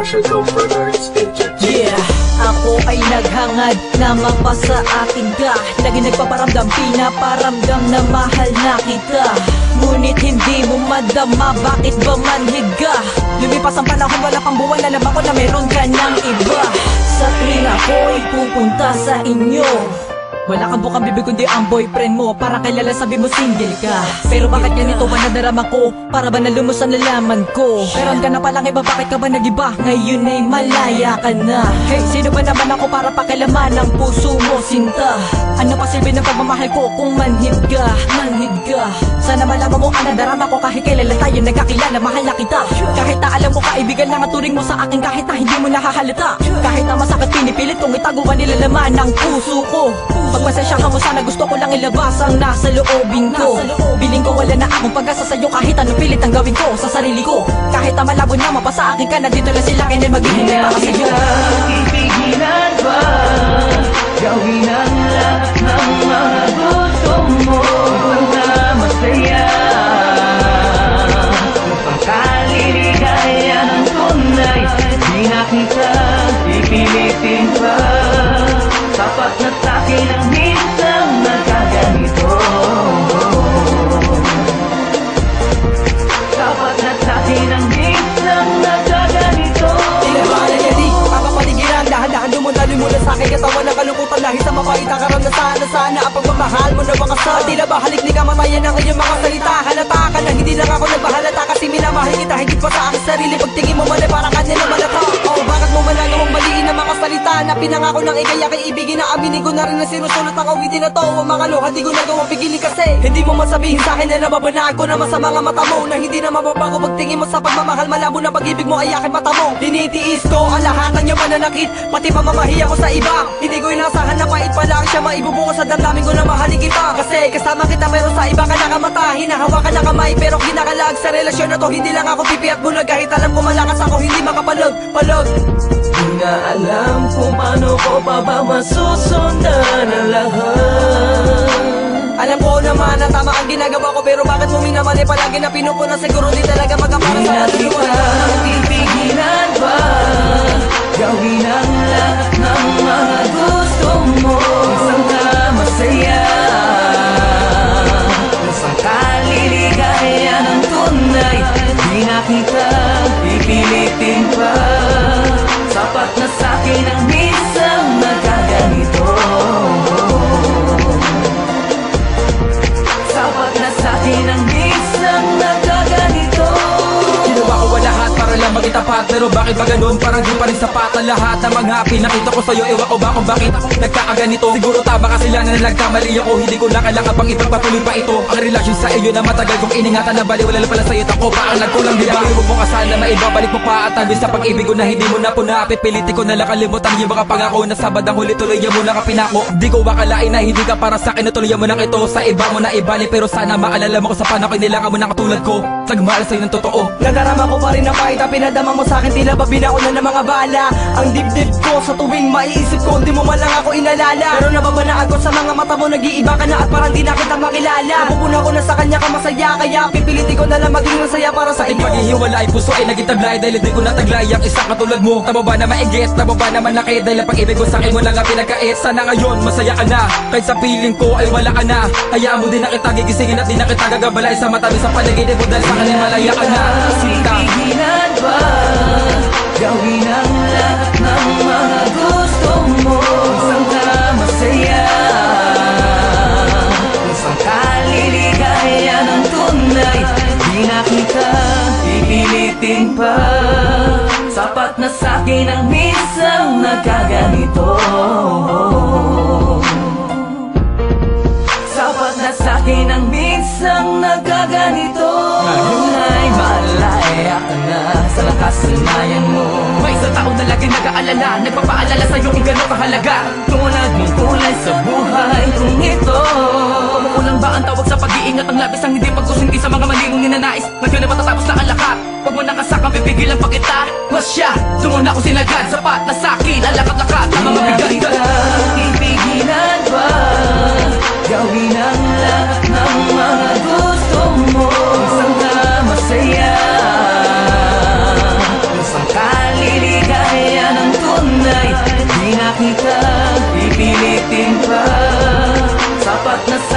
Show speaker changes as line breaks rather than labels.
should go further, it's entertainment.
Yeah, ako ay naghangad na mapasa akin ka. Lagi nagpaparamdam, pinaparamdam na mahal na kita. Ngunit hindi mo madama, bakit ba manhiga? Lumipas ang panahon, wala pang buwan, alam ako na meron ka ng iba. Sa tuwing ako'y pupunta sa inyo, wala kang bukang bibig kundi ang boyfriend mo. Para kilala sabi mo single ka. Pero bakit ganito ba nadarama ko? Para ba nalumos ang nalaman ko? Meron ka na palang iba, bakit ka ba nag-iba? Ngayon ay malaya ka na. Hey, sino ba naman ako para pakilaman ang puso mo, sinta? Ano pa silbi ng pagmamahal ko kung manhid ka? Manhid ka. Sana malaman mo ang nadarama ko. Kahit kilala tayo nagkakilala, mahal na kita. Kahit na alam mo kaibigan lang ang turing mo sa akin, kahit na hindi mo nahahalata. Kahit na masakit pinipilit kong itaguan nilalaman ng puso ko. Pagpasensyahan mo sana, gusto ko lang ilabas ang nasa loobin ko. Piling ko wala na akong pag-asa sa'yo, kahit anong pilit ang gawin ko sa sarili ko. Kahit na malabo na mapasa akin ka, nandito lang sila kaya maghihintay pa kasi sa'yo.
Ipigilan ba? Gawin ang lahat ng mga gusto mo na masaya. Upang kaliligaya ng tunay, di na kita ipilitin pa. Sapat na sa'kin ang minsan nagkaganito. Sapat na sa'kin ang minsan nagkaganito.
Tinabalan niya di, papapaligiran, dahan-dahan dumudali mula sa'king katawan ng kalungkutan. Lahit sa mapait ang karamdasan na sana ang pagmamahal mo na wakasal. Tila ba halik ni kamatayan ang iyong mga salita? Halata ka na hindi lang ako nagbahalata, kasi minamahal kita higit pa sa aking sarili. Pagtingin mo mali para kanya na malata. Oh, bakit mo managawang baliin ang mga salita na pinangako ng ikaya kay ibigin na aminin ko na rin na sinusulat ang awitin na to. Ang mga luha di ko nagawang pigilin kasi hindi mo masabihin sa akin na nababanaan ko naman sa mga mata mo, na hindi na mababago pagtingin mo sa pagmamahal. Malabo na pag-ibig mo ay aking mata mo. Dinitiis ko ang lahat ng iyong pananakit, pati pamamahiya ko sa iba. Hindi ko inasahan na pait pa lang siya maibubukas sa damdamin ko na mahalin kita. Kasi kasama kita meron sa iba ka nakamata, hinahawakan na kamay pero kinakalag sa relasyon na to. Hindi lang ako pipi at bulag, kahit alam ko malakas ako hindi makapalog.
Di nga alam kung paano ko pa ba masusundan ang lahat.
Alam ko naman na tama ang ginagawa ko, pero bakit mo minamali palagi na pinupuna? Siguro di talaga magkapara sa atin.
Pipigilan ba? Gawin ang lahat ng mga gusto mo. Isang ka masaya, isang kaliligaya ng tunay. Di na kita pipilitin pa. Sapat na sa'kin ang minsan nagkaganito. Sapat na sa'kin ang minsan nagkaganito.
Ginawa ko ang lahat para lang maging tapat, pero bakit ba ganun? Parang di pa rin sapat ang lahat ng mga pinakita ko sa'yo. Ewan ko ba kung bakit nagkakaganito? Siguro tama kasi lang na nagkamali ako. Hindi ko na kailangan pang ipagpatuloy pa ito. Ang relasyon sa iyo na matagal kong iningatan na baliwala lang pala sa'yo. Ako pa ang nagkulang, diba? Huwag mo kasal na maibabalik mo pa at hanggang sa pag-ibig ko na hindi mo na puna. Pipilitin ko na lang kalimutan yung mga pangako na sabad ang huli tuloyan mo na kapinako. Di ko akalain na hindi ka para sa'kin na tuloyan mo lang ito. Sa iba mo na ibalik, pero sana maalala mo ko sa panahon kailangan mo na katulad ko. Nagmahal sa'yo ng totoo.
Nadarama ko pa rin ang pahit na pinadama mo sa'kin, tila ba binauna ng mga bala. Ang dibdib ko sa tuwing maiisip ko, hindi mo man lang ako inalala. Pero nababanaan ko sa mga mata mo, nag-iiba ka na at parang di na kita makilala. Napupuna ko na sa kanya ka masaya, kaya pipilitin ko na lang maging masaya para sa
Ating
inyo.
paghihiwalay, puso ay naging taglay dahil hindi ko nataglay ang isang katulad mo. Tama ba na maigit, tama ba na manakit, dahil ang pag-ibig ko sa'kin mo lang ang pinagkait. Sana ngayon masaya ka na, kahit sa piling ko ay wala ka na. Hayaan mo din na kita gigisingin at di na kita gagabalay sa matabi sa paligid mo, dahil sa kanya malaya ka na.
Pipigilan ba? Gawin ang lahat ng mga gusto mo. Isang ka masaya, isang kaliligaya ng tunay. Di na kita pipilitin pa. Sapat na sa'kin ang minsan nagkaganito. Sapat na sa'kin ang minsan nagkaganito. Ngayon ay malaya ka na sa nakasanayan mo. May isang tao na lagi nag-aalala, nagpapaalala sa'yo kung gano'ng kahalaga. Tulad mong kulay sa buhay kong ito. Kulang ba ang tawag sa pag-iingat, ang labis ang hindi pagkusinti sa mga mali mong ninanais? Ngayon ay matatapos na ang lahat. Huwag mo nakasakang pipigilan pa kita. Masya, doon ako sinagad. Sapat na sa'kin ang lakat-lakat ng mga bigat. Pipigilan ba? Gawin ang lahat ng mga gusto mo. Isang ka masaya, isang kaliligaya akin pa. Sapat na